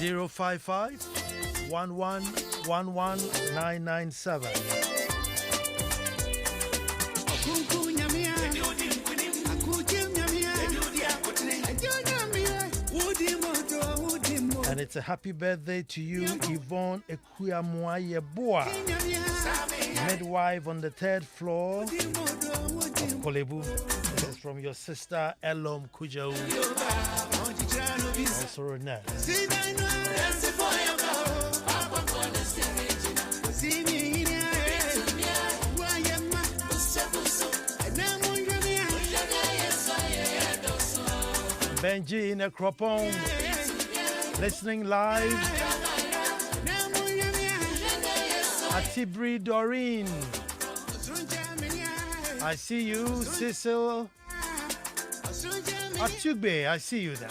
055 1111997. And it's a happy birthday to you, Yvonne Ekuyamuaye Boa, midwife on the 3rd floor of Kolebu. This is from your sister Elom Kujau, also Renee. Benji in a Cropon, listening live. Atibri Doreen, I see you. Cecil Atube, I see you there.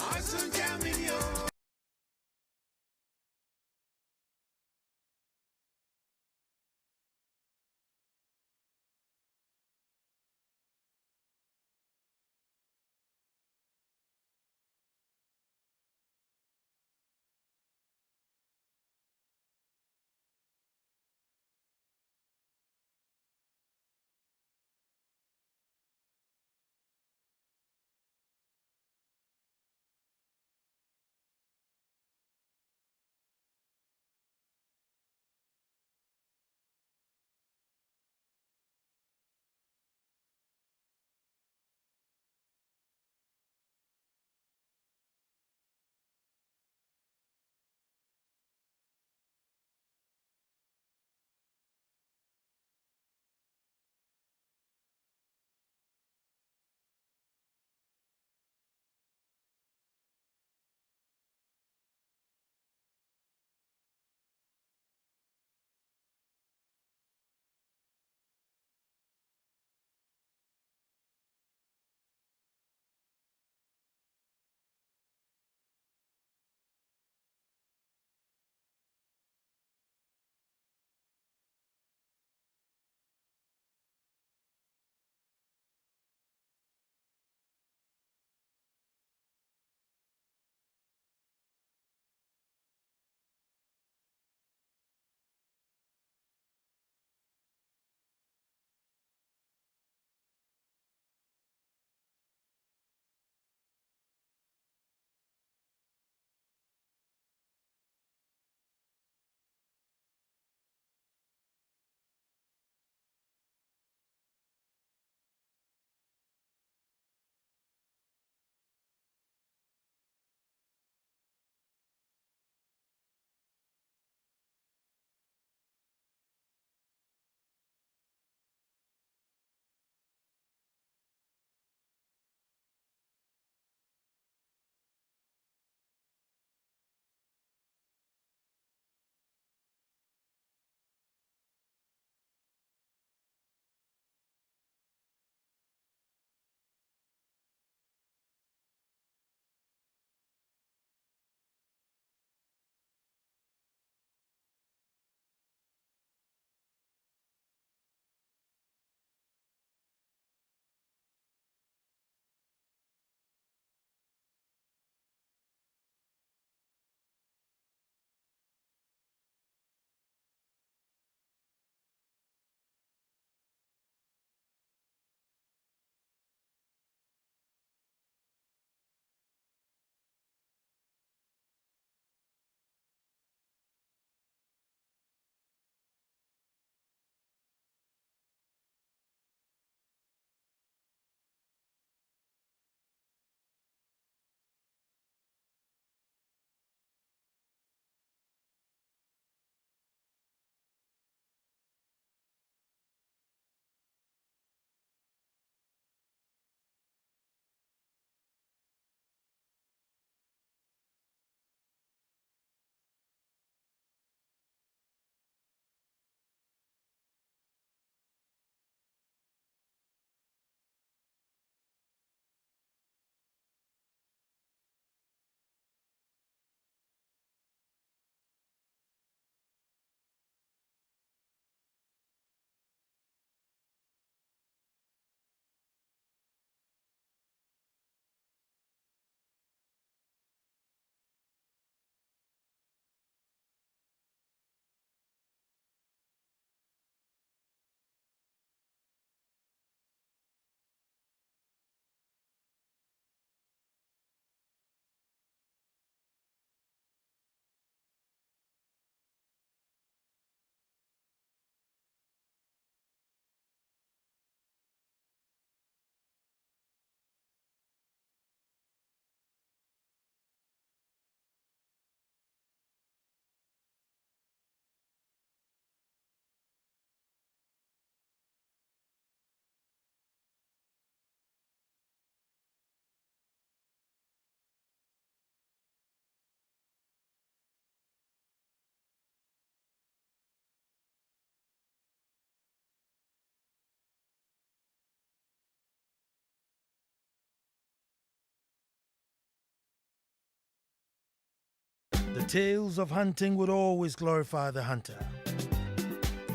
The tales of hunting would always glorify the hunter.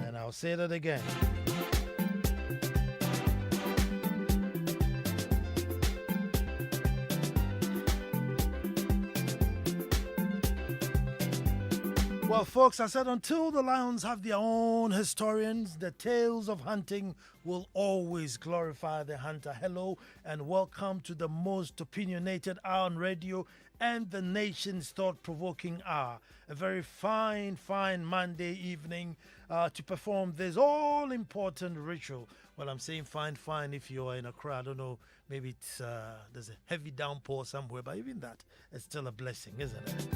And I'll say that again. Well, folks, I said until the lions have their own historians, the tales of hunting will always glorify the hunter. Hello and welcome to the most opinionated hour on radio and the nation's thought-provoking hour. A very fine Monday evening to perform this all-important ritual. Well, I'm saying fine if you are in a crowd. I don't know, maybe it's there's a heavy downpour somewhere, but even that is still a blessing, isn't it?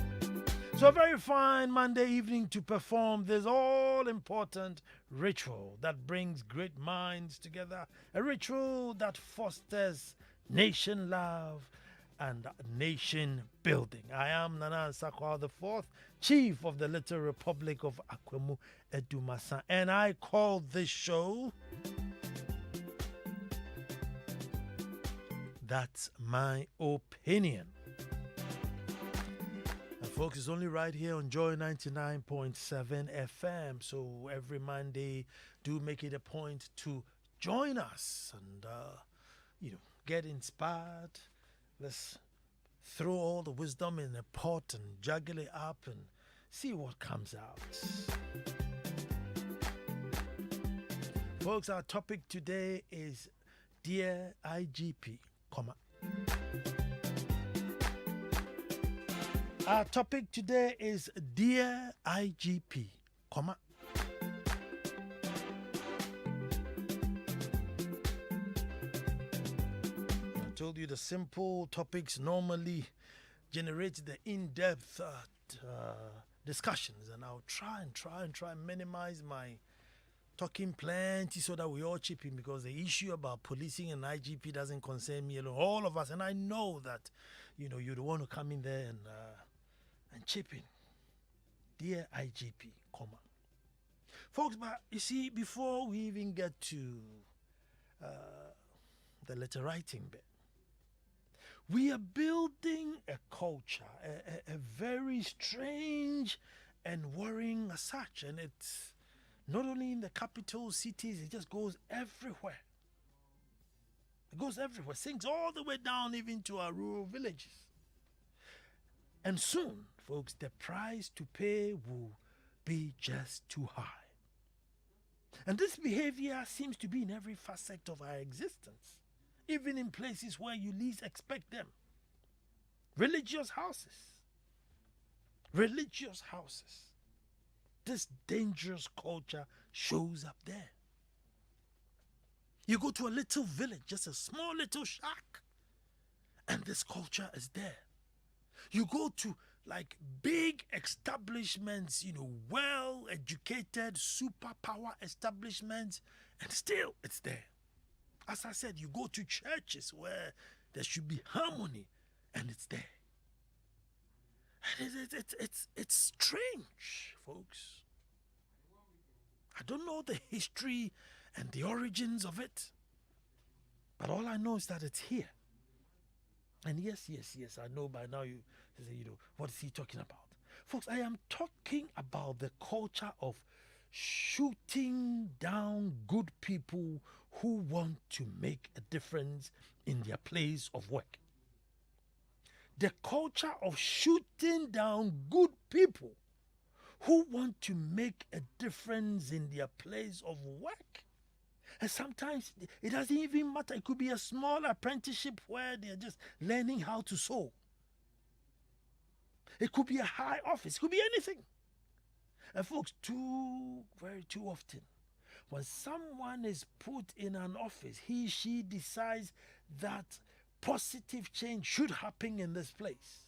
So a very fine Monday evening to perform this all-important ritual that brings great minds together. A ritual that fosters nation love and nation building. I am Nana Ansah Kwao IV, Chief of the Little Republic of Akwemu Edumasa, and I call this show That's My Opinion. Folks, it's only right here on Joy 99.7 FM. So every Monday, do make it a point to join us and, get inspired. Let's throw all the wisdom in a pot and juggle it up and see what comes out. Folks, our topic today is Dear IGP, Our topic today is Dear IGP, I told you the simple topics normally generate the in-depth discussions, and I'll try and minimize my talking plenty so that we all chip in, because the issue about policing and IGP doesn't concern me alone, all of us, and I know that you'd want to come in there and chip in. Dear IGP, folks, but you see, before we even get to the letter writing bit, we are building a culture, a very strange and worrying as such, and it's not only in the capital cities, it just goes everywhere. It goes everywhere, sinks all the way down even to our rural villages. And soon, folks, the price to pay will be just too high. And this behavior seems to be in every facet of our existence, even in places where you least expect them. Religious houses. This dangerous culture shows up there. You go to a little village, just a small little shack, and this culture is there. You go to like big establishments, well-educated superpower establishments, and still it's there. As I said, you go to churches where there should be harmony, and it's there. And it's strange, folks. I don't know the history and the origins of it, but all I know is that it's here. And yes, I know by now you say, what is he talking about? Folks, I am talking about the culture of shooting down good people who want to make a difference in their place of work. The culture of shooting down good people who want to make a difference in their place of work. And sometimes it doesn't even matter. It could be a small apprenticeship where they're just learning how to sew. It could be a high office. It could be anything. And folks, very too often, when someone is put in an office, she decides that positive change should happen in this place.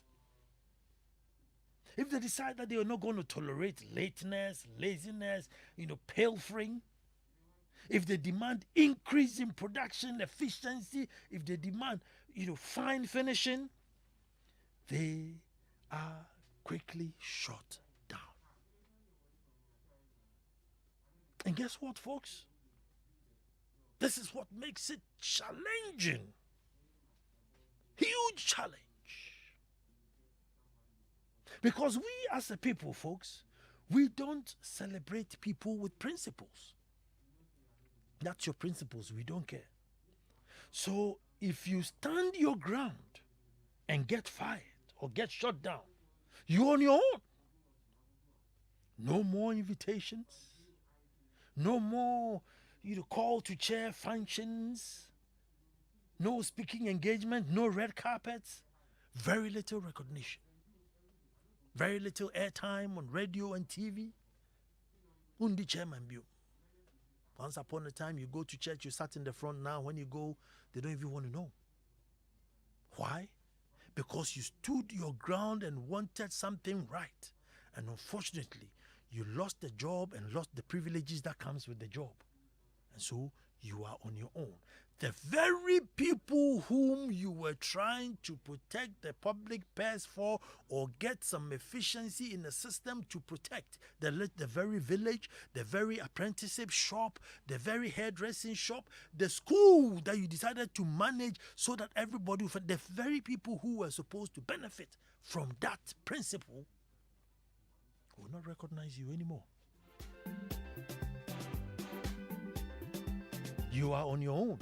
If they decide that they are not going to tolerate lateness, laziness, pilfering, if they demand increase in production efficiency, if they demand, fine finishing, they are quickly shut down. And guess what, folks? This is what makes it challenging. Huge challenge. Because we as a people, folks, we don't celebrate people with principles. That's your principles, we don't care. So if you stand your ground and get fired or get shut down, you're on your own. No more invitations. No more call to chair functions. No speaking engagement. No red carpets. Very little recognition. Very little airtime on radio and TV. Undi chairman view. Once upon a time, you go to church, you sat in the front. Now, when you go, they don't even want to know. Why? Because you stood your ground and wanted something right. And unfortunately, you lost the job and lost the privileges that comes with the job. And so you are on your own. The very people whom you were trying to protect the public purse for or get some efficiency in the system to protect, the very village, the very apprenticeship shop, the very hairdressing shop, the school that you decided to manage so that everybody, the very people who were supposed to benefit from that principle will not recognize you anymore. You are on your own.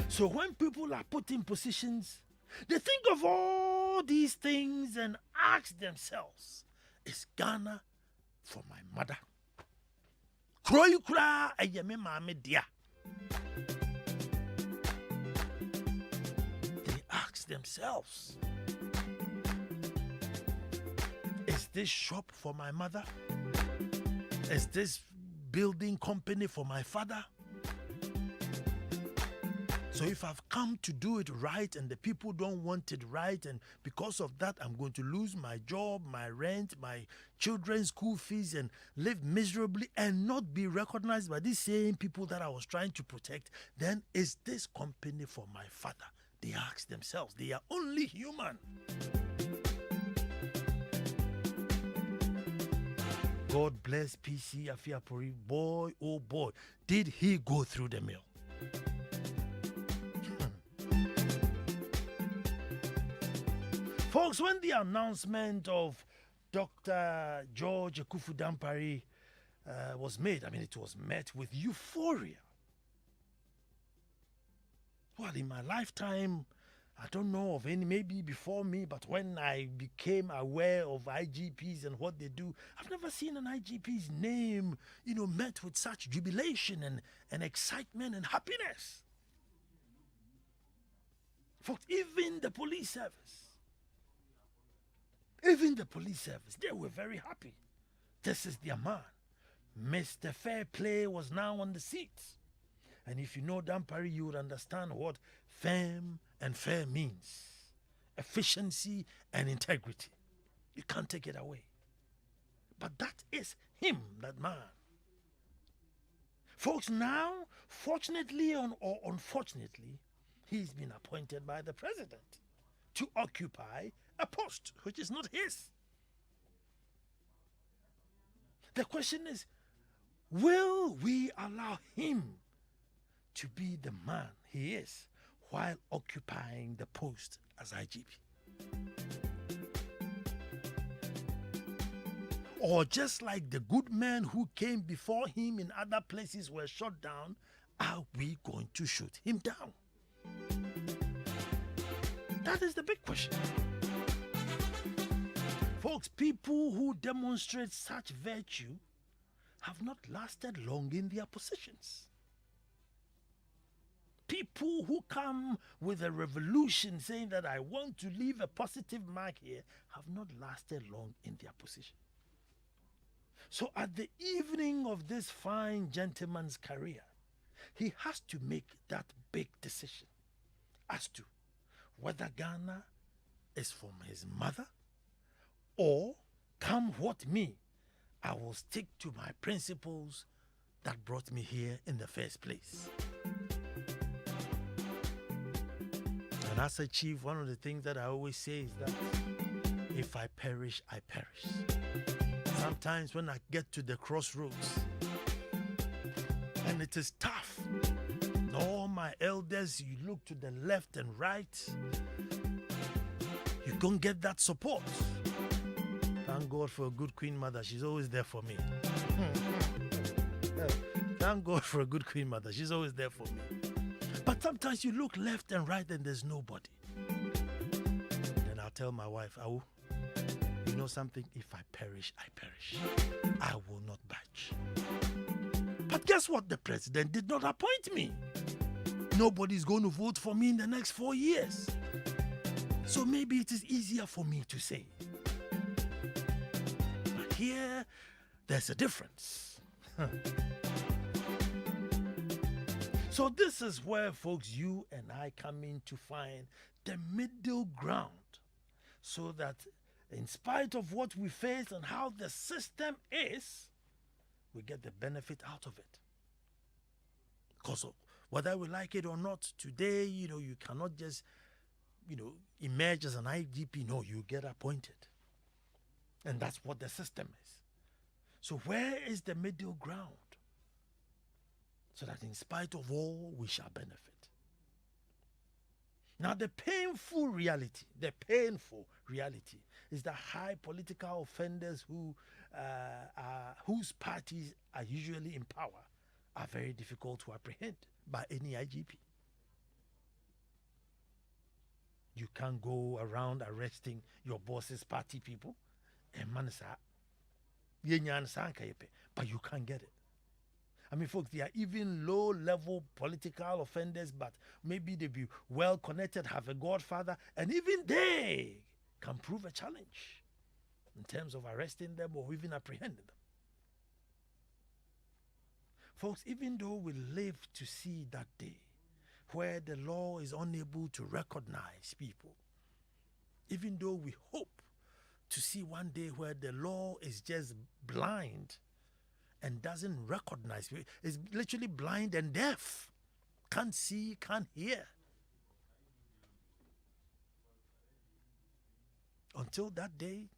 So when people are put in positions, they think of all these things and ask themselves, is Ghana for my mother? They ask themselves, is this shop for my mother? Is this building company for my father? So if I've come to do it right and the people don't want it right, and because of that I'm going to lose my job, my rent, my children's school fees, and live miserably and not be recognized by these same people that I was trying to protect, then is this company for my father? They ask themselves. They are only human. God bless PC Afiapori. Boy, oh boy, did he go through the mill. Folks, when the announcement of Dr. George Akuffo Dampare was made, I mean, it was met with euphoria. Well, in my lifetime, I don't know of any, maybe before me, but when I became aware of IGPs and what they do, I've never seen an IGP's name, met with such jubilation and excitement and happiness. Folks, even the police service, they were very happy. This is their man. Mr. Fair Play was now on the seat. And if you know Dampare, you would understand what firm and fair means. Efficiency and integrity. You can't take it away. But that is him, that man. Folks, now, fortunately or unfortunately, he's been appointed by the president to occupy a post which is not his. The question is, will we allow him to be the man he is while occupying the post as IGP? Or just like the good men who came before him in other places were shot down, are we going to shoot him down? That is the big question. Folks, people who demonstrate such virtue have not lasted long in their positions. People who come with a revolution saying that I want to leave a positive mark here have not lasted long in their position. So at the evening of this fine gentleman's career, he has to make that big decision as to whether Ghana is from his mother, or come what may, I will stick to my principles that brought me here in the first place. And as a chief, one of the things that I always say is that if I perish, I perish. Sometimes when I get to the crossroads and it is tough, all my elders, you look to the left and right, you don't get that support. Thank God for a good Queen Mother. She's always there for me. Thank God for a good Queen Mother. She's always there for me. But sometimes you look left and right and there's nobody. Then I'll tell my wife, Awu, you know something? If I perish, I perish. I will not budge. But guess what? The president did not appoint me. Nobody's going to vote for me in the next 4 years. So maybe it is easier for me to say. But here, there's a difference. So this is where, folks, you and I come in to find the middle ground, so that in spite of what we face and how the system is, we get the benefit out of it. Because whether we like it or not, today, you cannot just, emerge as an IGP. No, you get appointed. And that's what the system is. So where is the middle ground? So that in spite of all, we shall benefit. Now, the painful reality is that high political offenders whose parties are usually in power are very difficult to apprehend by any IGP. You can't go around arresting your boss's party people, but you can't get it. I mean, folks, there are even low-level political offenders, but maybe they be well-connected, have a godfather, and even they can prove a challenge in terms of arresting them or even apprehending them. Folks, even though we live to see that day where the law is unable to recognize people, even though we hope to see one day where the law is just blind and doesn't recognize, it's literally blind and deaf, can't see, can't hear. Until that day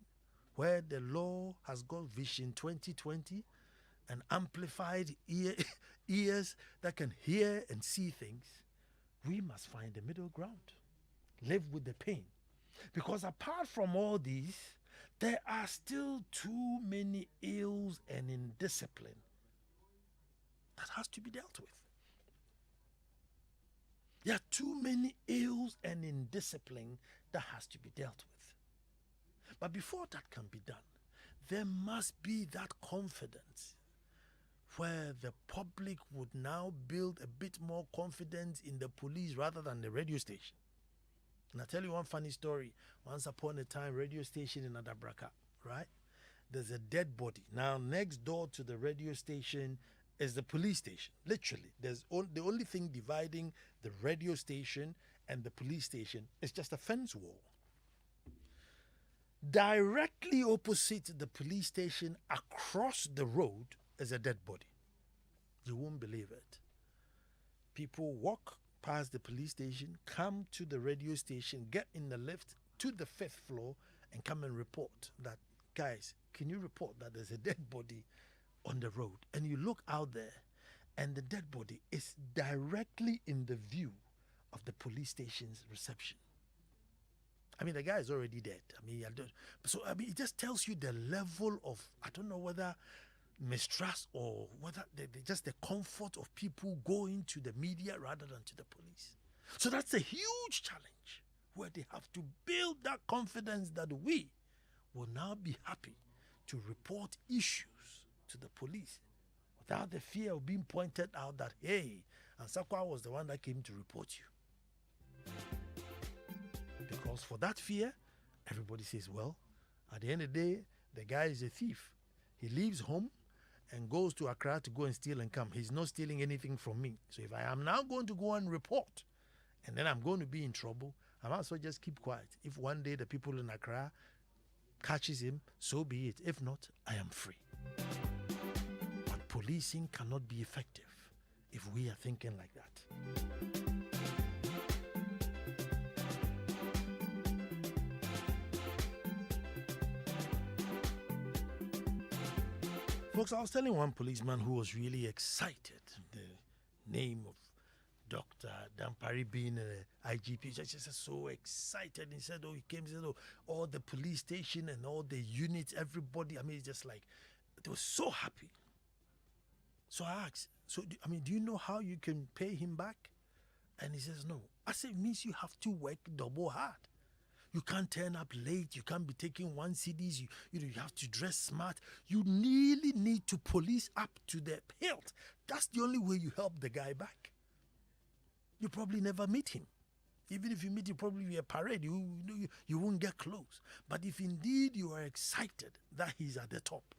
where the law has got Vision 2020 and amplified ears that can hear and see things, we must find the middle ground, live with the pain. Because apart from all these, there are still too many ills and indiscipline that has to be dealt with. There are too many ills and indiscipline that has to be dealt with. But before that can be done, there must be that confidence where the public would now build a bit more confidence in the police rather than the radio station. And I'll tell you one funny story. Once upon a time, radio station in Adabraka, right? There's a dead body. Now, next door to the radio station is the police station. Literally, the only thing dividing the radio station and the police station is just a fence wall. Directly opposite the police station, across the road, is a dead body. You won't believe it. People walk past the police station, come to the radio station, get in the lift to the 5th floor, and come and report that, guys, can you report that there's a dead body on the road? And you look out there, and the dead body is directly in the view of the police station's reception. I mean, the guy is already dead. It just tells you the level of, I don't know whether mistrust or whether just the comfort of people going to the media rather than to the police. So that's a huge challenge where they have to build that confidence that we will now be happy to report issues to the police without the fear of being pointed out that, hey, Ansah Kwao was the one that came to report you. Because for that fear, everybody says, well, at the end of the day, the guy is a thief. He leaves home and goes to Accra to go and steal and come. He's not stealing anything from me. So if I am now going to go and report, and then I'm going to be in trouble, I might as well just keep quiet. If one day the people in Accra catches him, so be it. If not, I am free. But policing cannot be effective if we are thinking like that. Folks, I was telling one policeman who was really excited, the name of Dr. Dampari being an IGP, just so excited. He said, he came, he said, all the police station and all the units, everybody, it's just like, they were so happy. So I asked, do you know how you can pay him back? And he says, no. I said, it means you have to work double hard. You can't turn up late. You can't be taking 1 CDs. You have to dress smart. You really need to police up to the hilt. That's the only way you help the guy back. You probably never meet him. Even if you meet him, probably be a parade. You won't get close. But if indeed you are excited that he's at the top,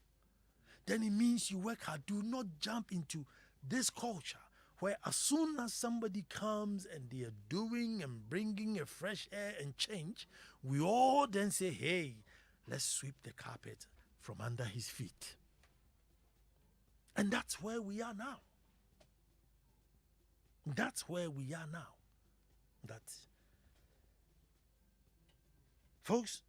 then it means you work hard. Do not jump into this culture where as soon as somebody comes and they are doing and bringing a fresh air and change, we all then say, hey, let's sweep the carpet from under his feet. And that's where we are now. That's where we are now. Folks,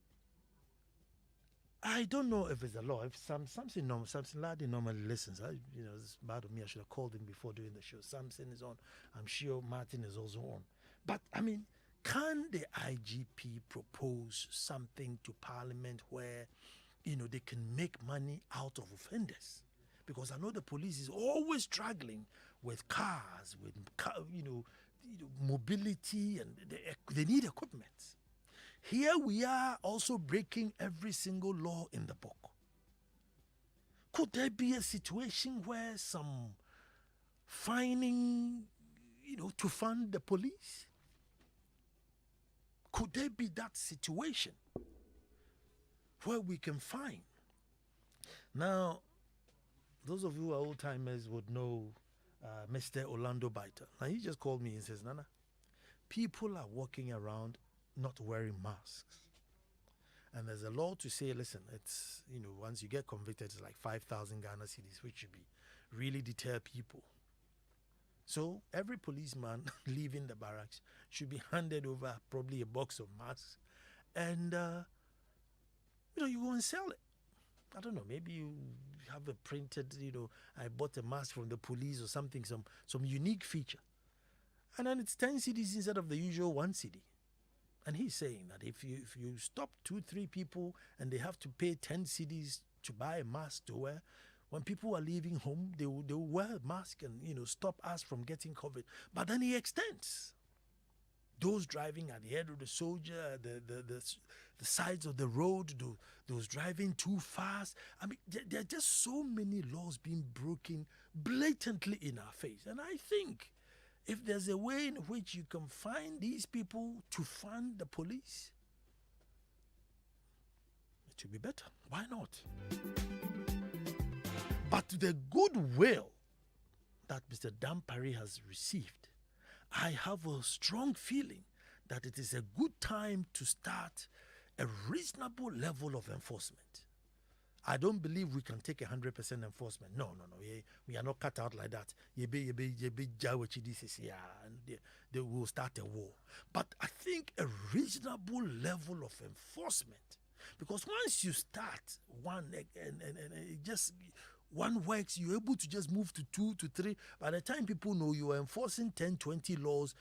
I don't know if it's a law. If something Laddie normally listens. It's bad of me. I should have called him before doing the show. Samson is on. I'm sure Martin is also on. But can the IGP propose something to Parliament where, they can make money out of offenders? Because I know the police is always struggling with cars, with mobility, and they need equipment. Here we are also breaking every single law in the book. Could there be a situation where some fining, to fund the police? Could there be that situation where we can fine? Now, those of you who are old timers would know Mr. Orlando Biter. Now, he just called me and says, Nana, people are walking around not wearing masks. And there's a law to say, listen, it's, once you get convicted, it's like 5,000 Ghana cedis, which should be really deter people. So every policeman leaving the barracks should be handed over probably a box of masks. And, you go and sell it. I don't know, maybe you have a printed, I bought a mask from the police or something, some unique feature. And then it's 10 cedis instead of the usual 1 CD. And he's saying that if you stop 2-3 people and they have to pay 10 cedis to buy a mask to wear, when people are leaving home, they will wear a mask and stop us from getting COVID. But then he extends. Those driving at the head of the soldier, the sides of the road, those driving too fast. There are just so many laws being broken blatantly in our face. And I think if there's a way in which you can find these people to fund the police, it should be better. Why not? But the goodwill that Mr. Dampari has received, I have a strong feeling that it is a good time to start a reasonable level of enforcement. I don't believe we can take 100% enforcement. No. We are not cut out like that. They will start a war. But I think a reasonable level of enforcement, because once you start one and just one works, you're able to just move to 2 to 3. By the time people know you are enforcing 10, 20 laws,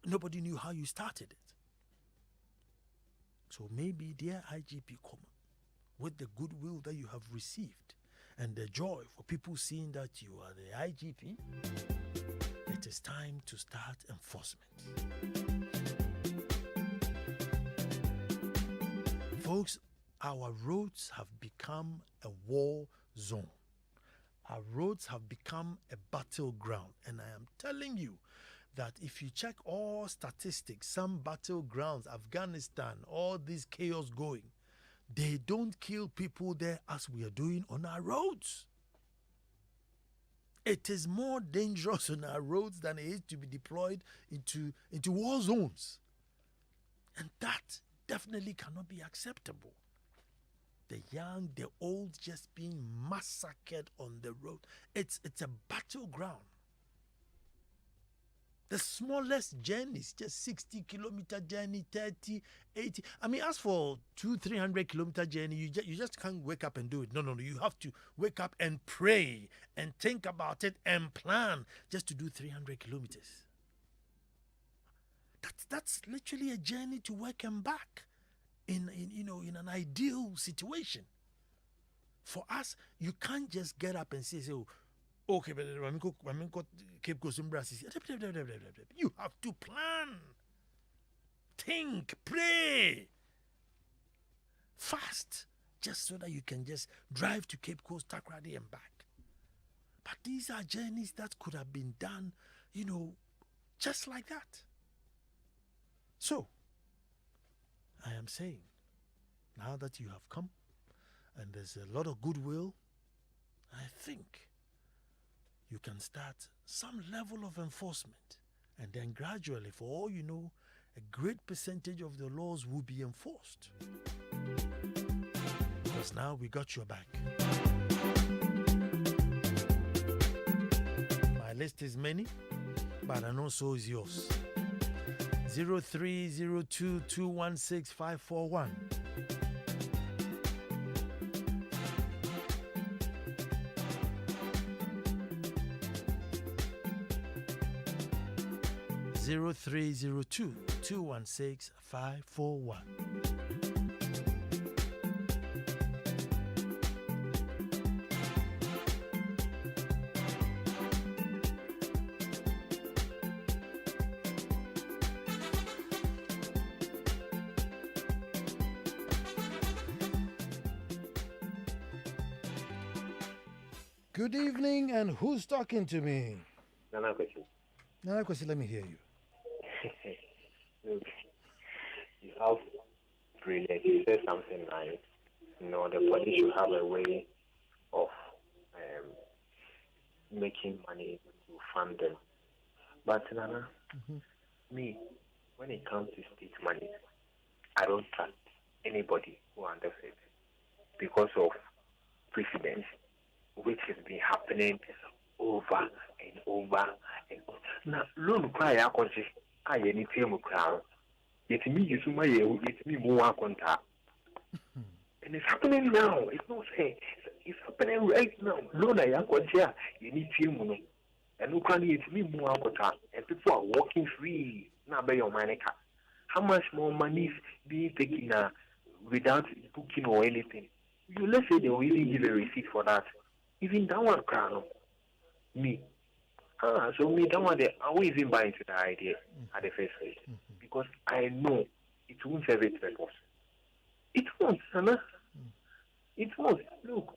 nobody knew how you started it. So maybe, dear IGP, come with the goodwill that you have received and the joy for people seeing that you are the IGP, it is time to start enforcement. Folks, our roads have become a war zone. Our roads have become a battleground. And I am telling you that if you check all statistics, some battlegrounds, Afghanistan, all this chaos going, they don't kill people there as we are doing on our roads. It is more dangerous on our roads than it is to be deployed into war zones. And that definitely cannot be acceptable. The young, the old just being massacred on the road. It's a battleground. The smallest journeys, just 60-kilometer journey, 30, 80. I mean, as for 200-300-kilometer journey, you just can't wake up and do it. No. You have to wake up and pray and think about it and plan just to do 300 kilometers. That's literally a journey to work and back in an ideal situation. For us, you can't just get up and say, okay, but Cape Coast. You have to plan, think, pray, fast, just so that you can just drive to Cape Coast, Takoradi and back. But these are journeys that could have been done, just like that. So, I am saying, now that you have come, and there's a lot of goodwill, I think you can start some level of enforcement. And then gradually, for all you know, a great percentage of the laws will be enforced. Because now we got your back. My list is many, but I know so is yours. 0302216541. 0302216541. Good evening, and who's talking to me? Nana Kwesi, let me hear you. Look, you have brilliant. You said something nice. The police should have a way of making money to fund them. But Nana, me, when it comes to state money, I don't trust anybody who handles it because of precedents, which has been happening over and over and over. Now, loan cry, I any team crowd. It's me, it's me more contact. And it's happening now. It's not saying it's happening right now. Loan I contact, you need team. And look, it's me more contact. And people are walking free. Now, by your money. How much more money is being taken without booking or anything? Let's say they will even give a receipt for that. Even that one crowd. Me. So me, that one, I won't even buy into the idea at the first place because I know it won't serve its purpose. It won't, Anna. It won't. Look,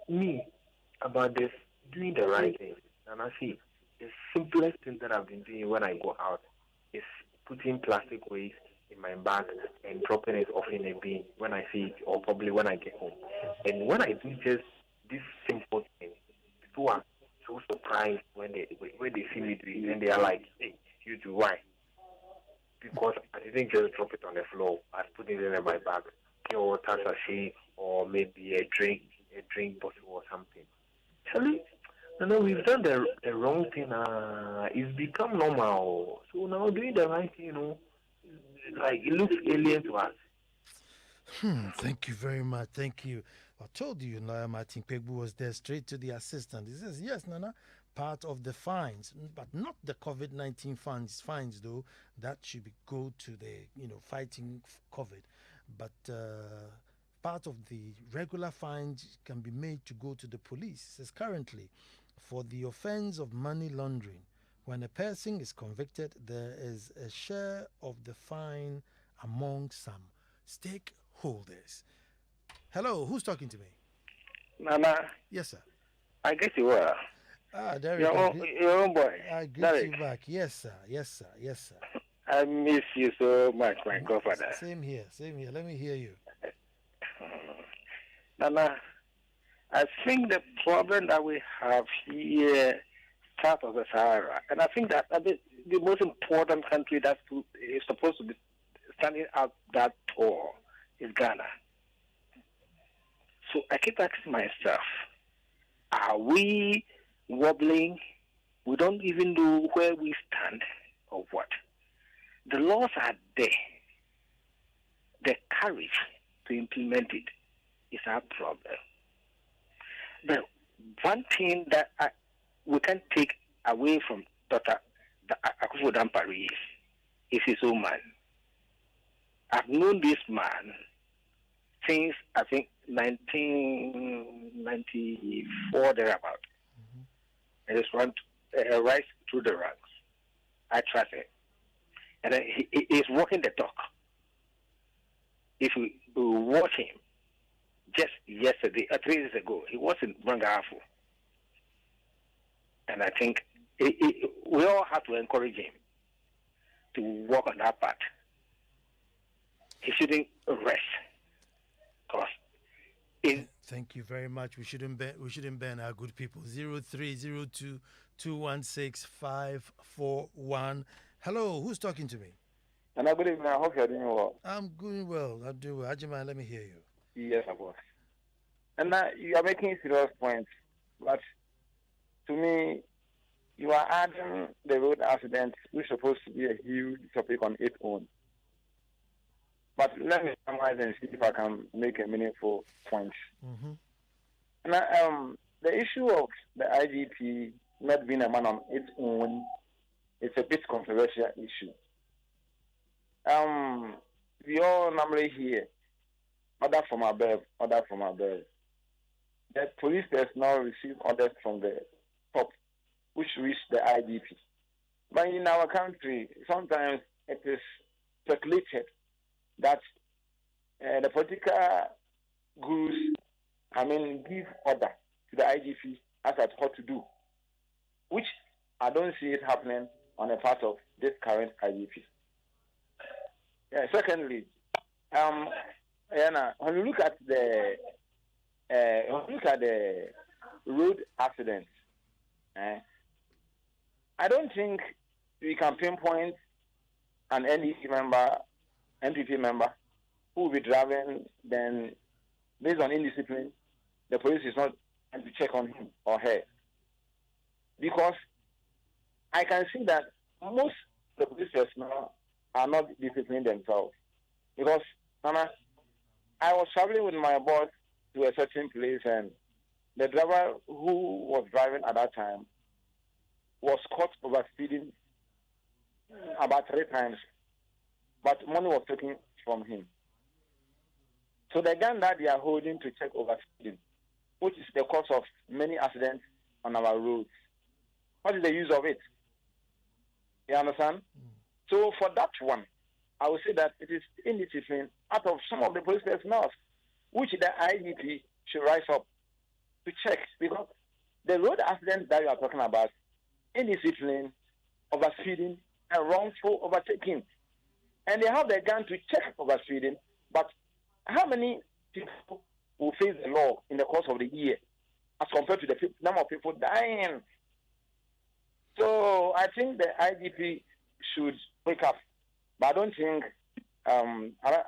me about this doing the right thing, and I see the simplest thing that I've been doing when I go out is putting plastic waste in my bag and dropping it off in a bin when I see it, or probably when I get home. And when I do just this simple thing, people are so surprised when they see me do it, and they are like, "Hey, you do why?" Because I didn't just drop it on the floor. I put it in my bag, pure water sachet, or maybe a drink bottle or something. Actually, we've done the wrong thing. It's become normal. So now doing the right thing, like it looks alien to us. Thank you very much. Thank you. I told you, Martin Pegbu was there straight to the assistant. He says, yes, Nana, part of the fines, but not the COVID-19 fines though. That should go to the, fighting COVID. But part of the regular fines can be made to go to the police. It says currently, for the offense of money laundering, when a person is convicted, there is a share of the fine among some stakeholders. Hello, who's talking to me? Nana. Yes, sir. I guess you were. Derek. Your own boy. I greet Derek. you back. Yes, sir. Yes, sir. Yes, sir. I miss you so much, my godfather. Same here. Let me hear you. Nana, I think the problem that we have here south of the Sahara, and I think that the most important country that is supposed to be standing out that tall is Ghana. So I keep asking myself, are we wobbling? We don't even know where we stand or what. The laws are there. The courage to implement it is our problem. But one thing that we can take away from Dr. Akufo Dampari is his own man. I've known this man since, I think, 1994, thereabout. I just went right through the ranks. I trust him. And he is walking the talk. If we watch him, just yesterday, 3 days ago, he was in Bangafu. And I think we all have to encourage him to walk on that path. He shouldn't rest. Thank you very much. We shouldn't ban our good people. 0302-216-541. Hello, who's talking to me? And good evening. I hope you're doing well. I'm doing well. I'm doing well. Ajima, let me hear you. Yes, of course. And now you are making serious points, but to me, you are adding the road accident, which is supposed to be a huge topic on its own. But let me summarize and see if I can make a meaningful point. And the issue of the IGP not being a man on its own is a bit controversial issue. We all normally hear order from above. The police personnel receive orders from the top, which reach the IGP. But in our country, sometimes it is speculated that the political gurus, give order to the IGP as at what to do, which I don't see it happening on the part of this current IGP. Secondly, when you look at the road accidents, I don't think we can pinpoint an NPP member who will be driving, then based on indiscipline, the police is not going to check on him or her. Because I can see that most of the police personnel are not disciplining themselves. Because, Nana, I was traveling with my boss to a certain place, and the driver who was driving at that time was caught overspeeding about 3 times, but money was taken from him. So the gun that they are holding to check overspeeding, which is the cause of many accidents on our roads, what is the use of it? You understand? So for that one, I would say that it is indiscipline out of some of the police personnel, which the IGP should rise up to check, because the road accidents that you are talking about, indiscipline, overspeeding, and wrongful overtaking. And they have the gun to check overspeeding, but how many people will face the law in the course of the year as compared to the number of people dying? So I think the IGP should wake up. But I don't think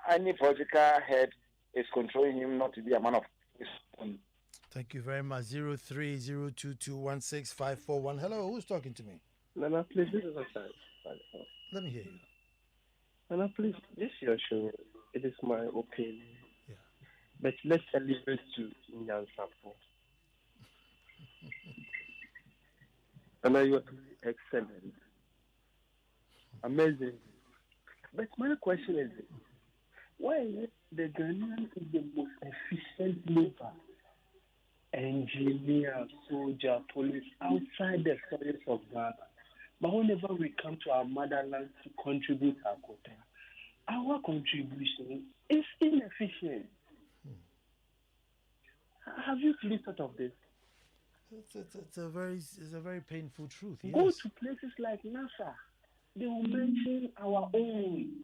any political head is controlling him not to be a man of his own. Thank you very much. 0302216541. Hello, who's talking to me? Nana, please, this is Ansah. Let me hear you. Nana, please, this is your show. It is my opinion. Yeah. But let's celebrate to Nana Ansah Kwao. Nana, you are excellent. Amazing. But my question is, why is it the Ghanaian is the most efficient labor? Engineer, soldier, police, outside the service of Ghana. But whenever we come to our motherland to contribute our quota, our contribution is inefficient. Have you please thought of this? It's a very painful truth. Yes. Go to places like NASA. They will mention our own.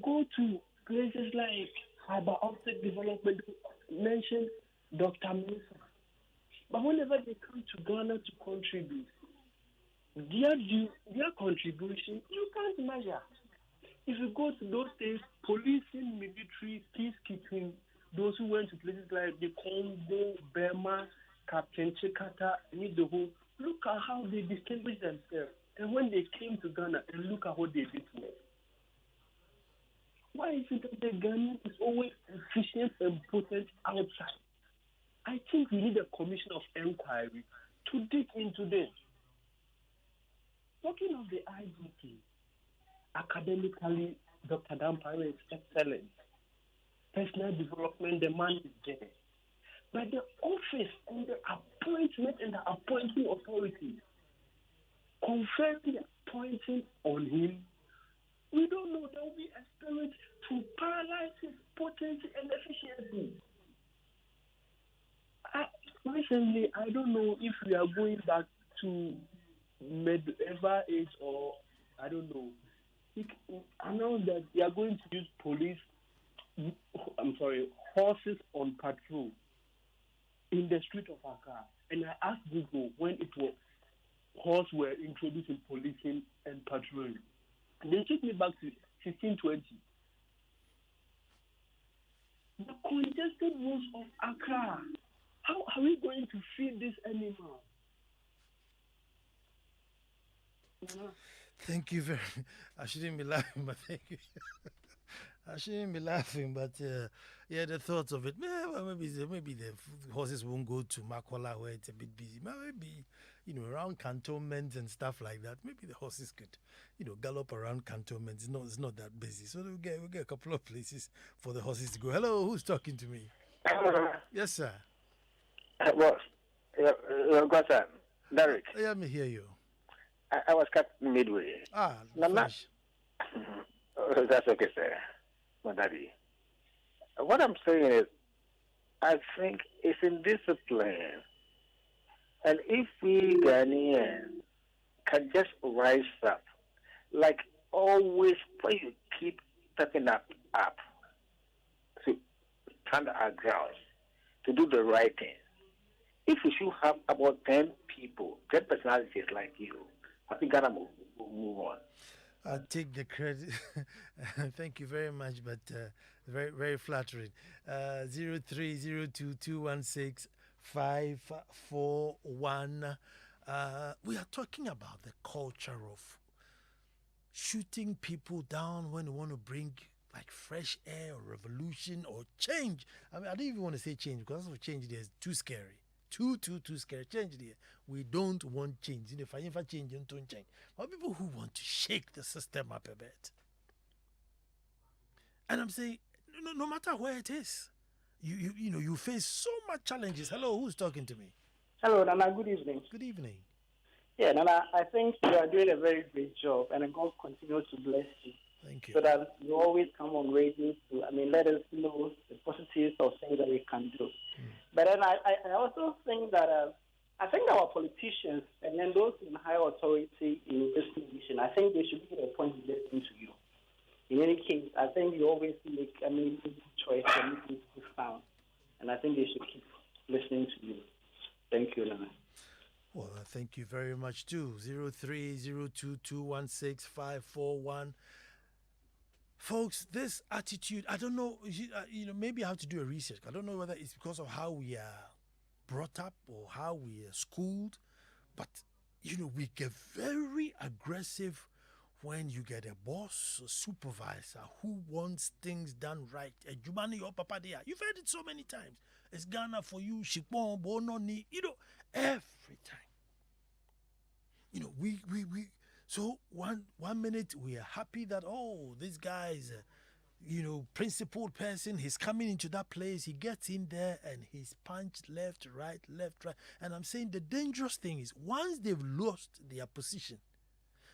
Go to places like fiber optic development, mention Dr. Mensa. But whenever they come to Ghana to contribute, their contribution, you can't measure. If you go to those days, policing, military, peacekeeping, those who went to places like the Congo, Burma, Captain Chikata, Nidoho, look at how they distinguish themselves. And when they came to Ghana, and look at what they did to us. Why is it that the Ghanaian is always efficient and potent outside? I think we need a commission of inquiry to dig into this. Talking of the IGP, academically, Dr. Dampare is excellent. Personal development, the man is there. But the office and the appointment and the appointing authority, conferring the appointing on him, we don't know. There will be a spirit to paralyze his potency and efficiency. Recently, I don't know if we are going back to medieval age or I don't know. He announced that they are going to use horses on patrol in the street of Accra. And I asked Google when it was horses were introduced in policing and patrolling. They took me back to 1620. The congested roads of Accra. How are we going to feed this animal? Thank you very much. I shouldn't be laughing, but thank you. I shouldn't be laughing, but yeah, the thoughts of it. Well, maybe the horses won't go to Makola where it's a bit busy. Maybe, around cantonments and stuff like that. Maybe the horses could, gallop around cantonments. It's not that busy. So we'll get a couple of places for the horses to go. Hello, who's talking to me? Yes, sir. Well, got that, Derek. Let me hear you. I was cut midway. Finish. That's okay, sir. My daddy. What I'm saying is, I think it's in discipline. And if we Ghanaians can just rise up, like always, when you keep stepping up to stand our ground, to do the right thing. If we should have about 10 people, 10 personalities like you, I think Ghana will move on. I'll take the credit. Thank you very much, but very, very flattering. 0302216541. We are talking about the culture of shooting people down when you want to bring like fresh air or revolution or change. I mean, I don't even want to say change because that's change there is too scary. Too scary. Change there. We don't want change. If I change, you don't change. But people who want to shake the system up a bit. And I'm saying, no matter where it is, you face so much challenges. Hello, who's talking to me? Hello, Nana. Good evening. Good evening. Yeah, Nana, I think you are doing a very great job, and God continue to bless you. Thank you. So that you always come on radio to, let us know the positives of things that we can do. But then I also think that I think our politicians and then those in high authority in this nation, I think they should be at a point to listen to you. In any case, I think you always make a good choice and make good sound. And I think they should keep listening to you. Thank you, Nana. Well, thank you very much too. 0302216541. Folks, this attitude, I don't know, maybe I have to do a research. I don't know whether it's because of how we are brought up or how we are schooled, but, we get very aggressive when you get a boss, a supervisor who wants things done right. You've heard it so many times. It's Ghana for you, Shipon, Bononi, every time. So one minute we are happy that, this guy is principled person. He's coming into that place. He gets in there and he's punched left, right. And I'm saying the dangerous thing is once they've lost their position,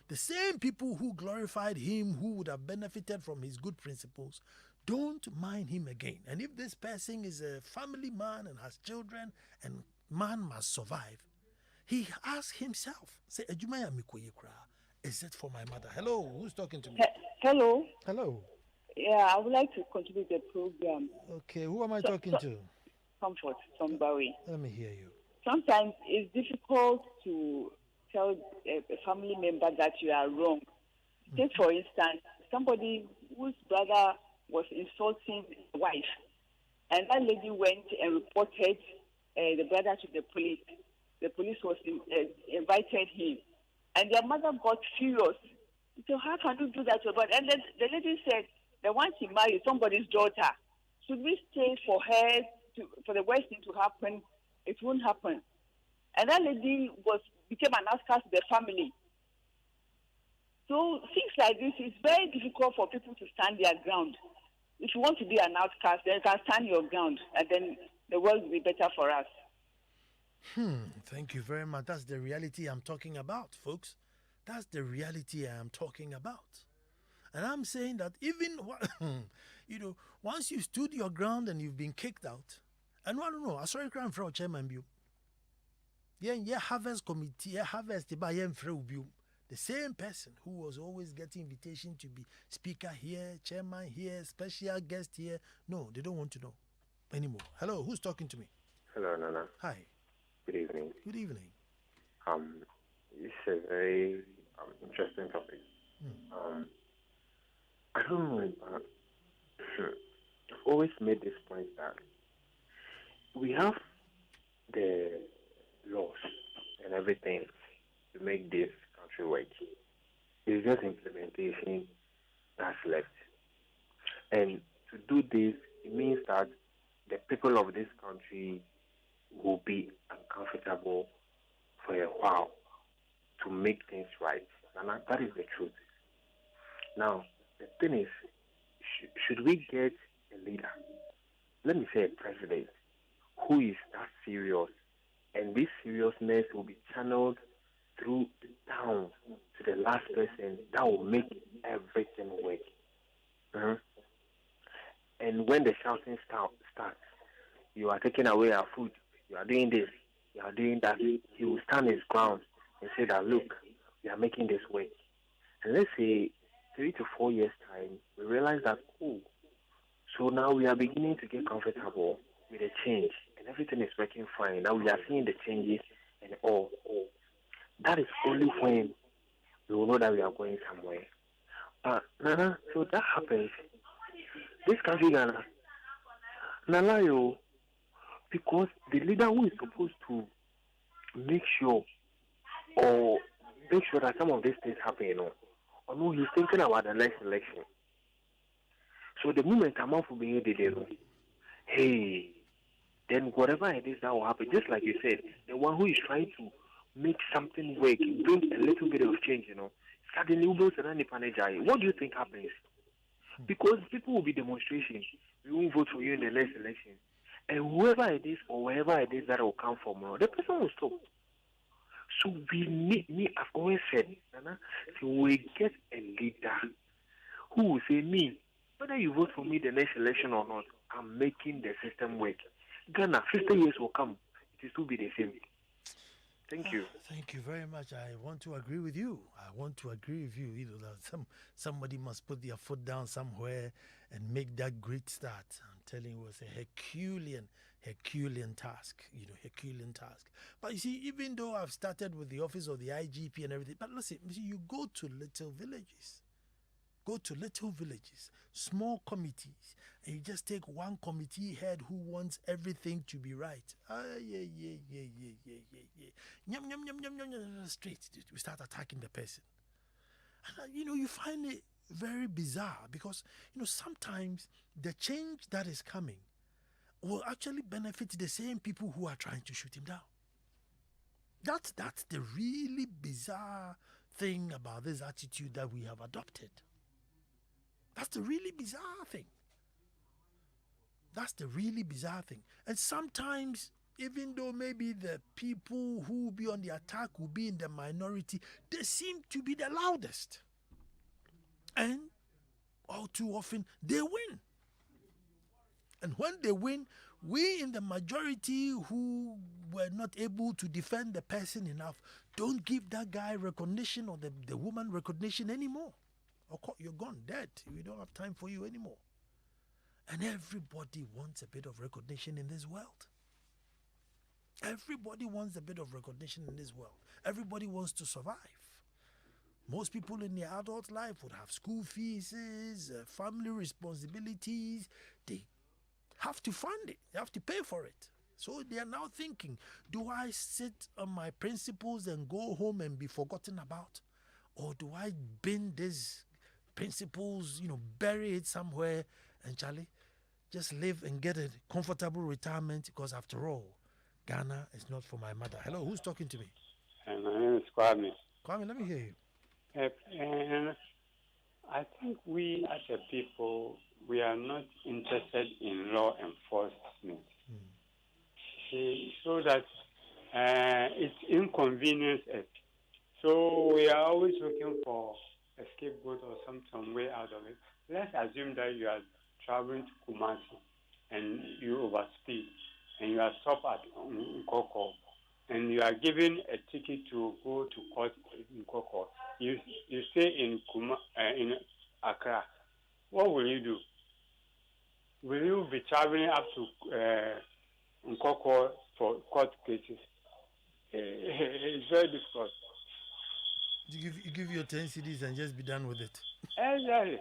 the same people who glorified him, who would have benefited from his good principles, don't mind him again. And if this person is a family man and has children and man must survive, he asks himself, say, is it for my mother? Hello, who's talking to me? Hello. Hello. Yeah, I would like to contribute to the program. Okay, who am I talking to? Comfort from Barry. Let me hear you. Sometimes it's difficult to tell a family member that you are wrong. Take, for instance, somebody whose brother was insulting the wife, and that lady went and reported the brother to the police. The police was invited him. And their mother got furious. So how can you do that to her? But and then the lady said that once she married somebody's daughter, should we stay for her for the worst thing to happen? It won't happen. And that lady became an outcast to the family. So things like this, it's very difficult for people to stand their ground. If you want to be an outcast, then you can stand your ground, and then the world will be better for us. Thank you very much. That's the reality I'm talking about, folks. That's the reality I'm talking about. And I'm saying that even, once you stood your ground and you've been kicked out, and I don't know, I saw a crime for chairman. Yeah, harvest committee, harvest, the same person who was always getting invitation to be speaker here, chairman here, special guest here. No, they don't want to know anymore. Hello, who's talking to me? Hello, Nana. Hi. Good evening. Good evening. It's a very interesting topic. I don't know, but I've always made this point that we have the laws and everything to make this country work. It's just implementation that's left. And to do this, it means that the people of this country will be uncomfortable for a while to make things right. And that is the truth. Now, the thing is, should we get a leader, let me say a president, who is that serious, and this seriousness will be channeled through down to the last person that will make everything work. And when the shouting starts, you are taking away our food, you are doing this, you are doing that, he will stand his ground and say that, look, we are making this work. And let's say 3 to 4 years' time, we realize that, so now we are beginning to get comfortable with the change, and everything is working fine. Now we are seeing the changes and all. That is only when we will know that we are going somewhere. But, Nana, so that happens. This country, Ghana, Nana, because the leader who is supposed to make sure that some of these things happen, or no, he's thinking about the next election. So the moment I'm off being hey, then whatever it is that will happen, just like you said, the one who is trying to make something work, bring a little bit of change, suddenly what do you think happens? Because people will be demonstrating, we won't vote for you in the next election. And whoever it is or wherever it is that will come from, the person will stop. So we need, I've always said, Nana, so we get a leader who will say, me, whether you vote for me the next election or not, I'm making the system work. Ghana, 50 years will come, it will still be the same. Thank you. Thank you very much. I want to agree with you. That somebody must put their foot down somewhere and make that great start. I'm telling you, it was a Herculean task. Herculean task. But you see, even though I've started with the office of the IGP and everything, but listen, you go to little villages. Small committees, and you just take one committee head who wants everything to be right. Straight. We start attacking the person. And you find it very bizarre because, sometimes the change that is coming will actually benefit the same people who are trying to shoot him down. That's the really bizarre thing about this attitude that we have adopted. That's the really bizarre thing. And sometimes, even though maybe the people who will be on the attack will be in the minority, they seem to be the loudest. And all too often, they win. And when they win, we in the majority who were not able to defend the person enough don't give that guy recognition or the woman recognition anymore. You're gone, dead. We don't have time for you anymore. And everybody wants a bit of recognition in this world. Everybody wants a bit of recognition in this world. Everybody wants to survive. Most people in their adult life would have school fees, family responsibilities. They have to fund it. They have to pay for it. So they are now thinking, do I sit on my principles and go home and be forgotten about? Or do I bin these principles, bury it somewhere and Charlie, just live and get a comfortable retirement? Because after all, Ghana is not for my mother. Hello, who's talking to me? And my name is Kwame. Kwame, let me hear you. And I think we as a people, we are not interested in law enforcement. So that it inconveniences us. So we are always looking for a scapegoat or some way out of it. Let's assume that you are traveling to Kumasi and you overspeed and you are stopped at Nkoko and you are given a ticket to go to court in Nkoko. You stay in Accra. What will you do? Will you be traveling up to Nkoko for court cases? It's very difficult. You give your 10 CDs and just be done with it. Exactly.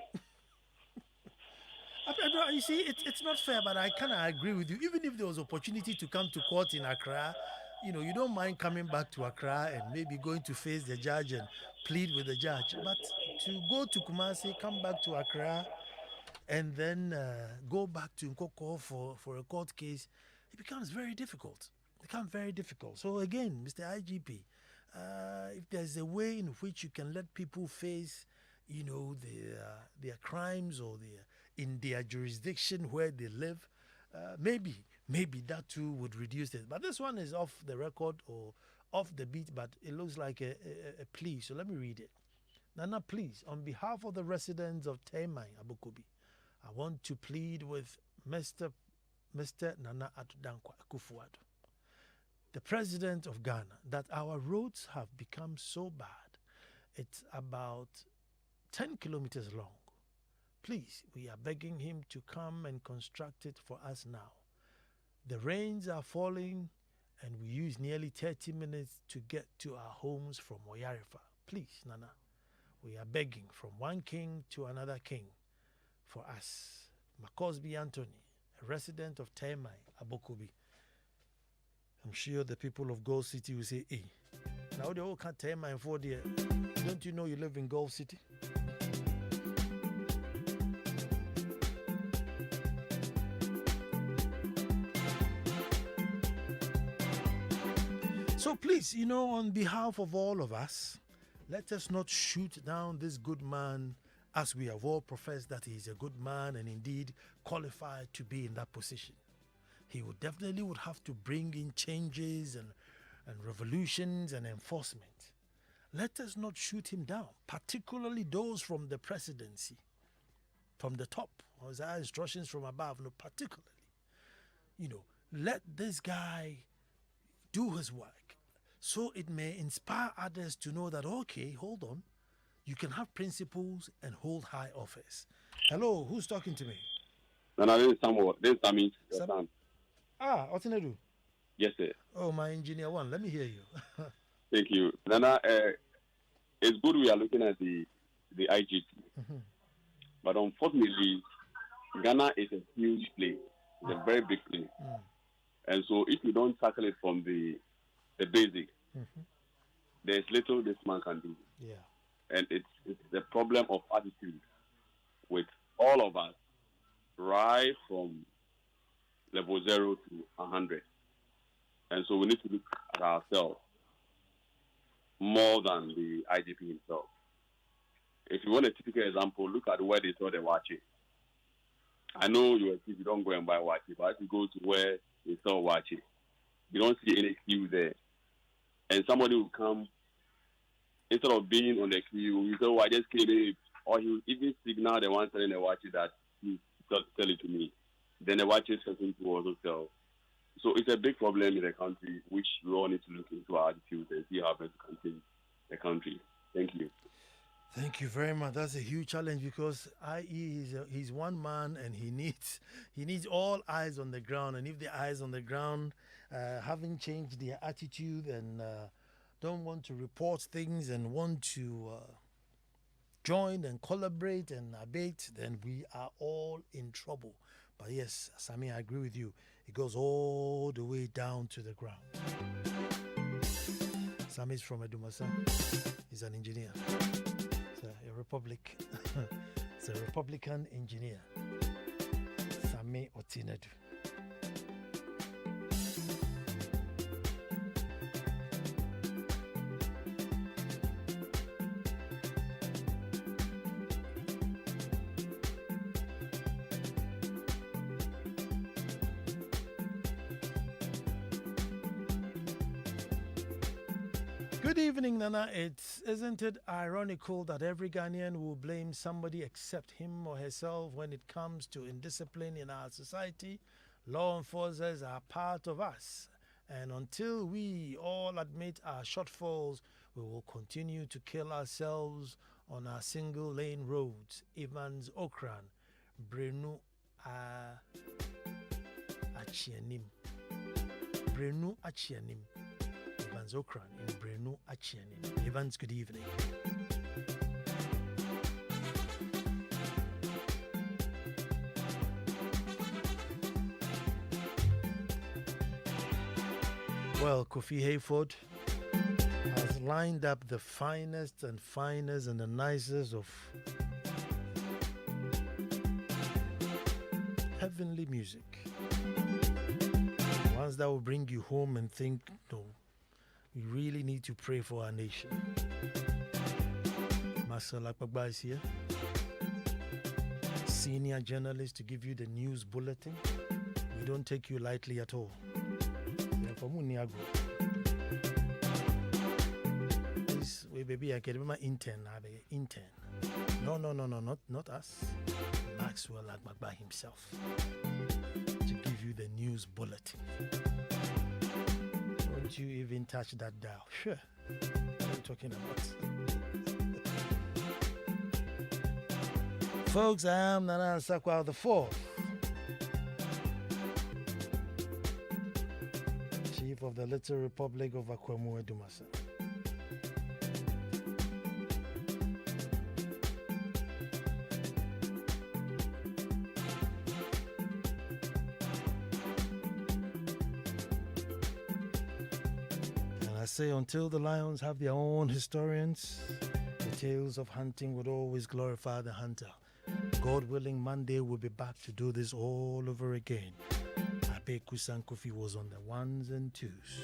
You see, it's not fair, but I kind of agree with you. Even if there was opportunity to come to court in Accra, you don't mind coming back to Accra and maybe going to face the judge and plead with the judge. But to go to Kumasi, come back to Accra, and then go back to Nkoko for a court case, it becomes very difficult. So again, Mr. IGP, if there's a way in which you can let people face, their crimes or in their jurisdiction where they live, maybe that too would reduce it. But this one is off the record or off the beat, but it looks like a plea. So let me read it. Nana, please, on behalf of the residents of Temai, Abukobi, I want to plead with Mr. Nana Akufo-Addo, the president of Ghana, that our roads have become so bad. It's about 10 kilometers long. Please, we are begging him to come and construct it for us now. The rains are falling and we use nearly 30 minutes to get to our homes from Oyarifa. Please, Nana, we are begging from one king to another king for us. Makosby Anthony, a resident of Temai, Abokobi. I'm sure the people of Gulf City will say, hey, now they all can't Temai for there. Don't you know you live in Gulf City? So please, on behalf of all of us, let us not shoot down this good man, as we have all professed that he is a good man and indeed qualified to be in that position. He would definitely have to bring in changes and revolutions and enforcement. Let us not shoot him down, particularly those from the presidency, from the top, or as our instructions from above, particularly. Let this guy do his work so it may inspire others to know that, okay, hold on, you can have principles and hold high office. Hello, who's talking to me? Nana, this is Samuel. This is Sami, your son. What's in do? Yes, sir. Oh, my engineer one. Let me hear you. Thank you. Nana, it's good we are looking at the IGP. Mm-hmm. But unfortunately, Ghana is a huge place. It's a very big place. Mm. And so if you don't tackle it from the basic, mm-hmm. there's little this man can do. Yeah. And it's the problem of attitude with all of us, right from level 0 to 100. And so we need to look at ourselves more than the IGP himself. If you want a typical example, look at where they saw the wachi. I know you don't go and buy wachi, but if you go to where they sell wachi, you don't see any queue there. And somebody will come, instead of being on the queue, you say, oh, I just came in. Or he will even signal the one selling the wachi that he sell it to me. Then the wachi person will also sell. So it's a big problem in the country, which we all need to look into our attitudes and see how best to contain the country. Thank you. Thank you very much. That's a huge challenge because IE he's one man and he needs all eyes on the ground. And if the eyes on the ground haven't changed their attitude and don't want to report things and want to join and collaborate and abate, then we are all in trouble. But yes, Sami, I agree with you. It goes all the way down to the ground. Sami is from Edumasa. He's an engineer. It's a Republican engineer. Sami Otinedu. Good evening, Nana. Isn't it ironical that every Ghanaian will blame somebody except him or herself when it comes to indiscipline in our society? Law enforcers are part of us, and until we all admit our shortfalls, we will continue to kill ourselves on our single-lane roads. Evans Okran, Brenu Achianim. Brenu Achianim. Evans Okran in Brenu Achianim. Evans, good evening. Well, Kofi Hayford has lined up the finest and the nicest of heavenly music. Ones that will bring you home and think, no, we really need to pray for our nation. Marcel Akpagba is here, senior journalist to give you the news bulletin. We don't take you lightly at all. This way, baby, I can remember intern. No, not us. Maxwell Akpagba himself to give you the news bulletin. Don't you even touch that dial. Sure. What are you talking about? Folks, I am Nana Ansah Kwao IV, Chief of the Little Republic of Akwemu Edumasa. I say, until the lions have their own historians, the tales of hunting would always glorify the hunter. God willing, Monday we'll be back to do this all over again. Abe Kusan Kofi was on the ones and twos.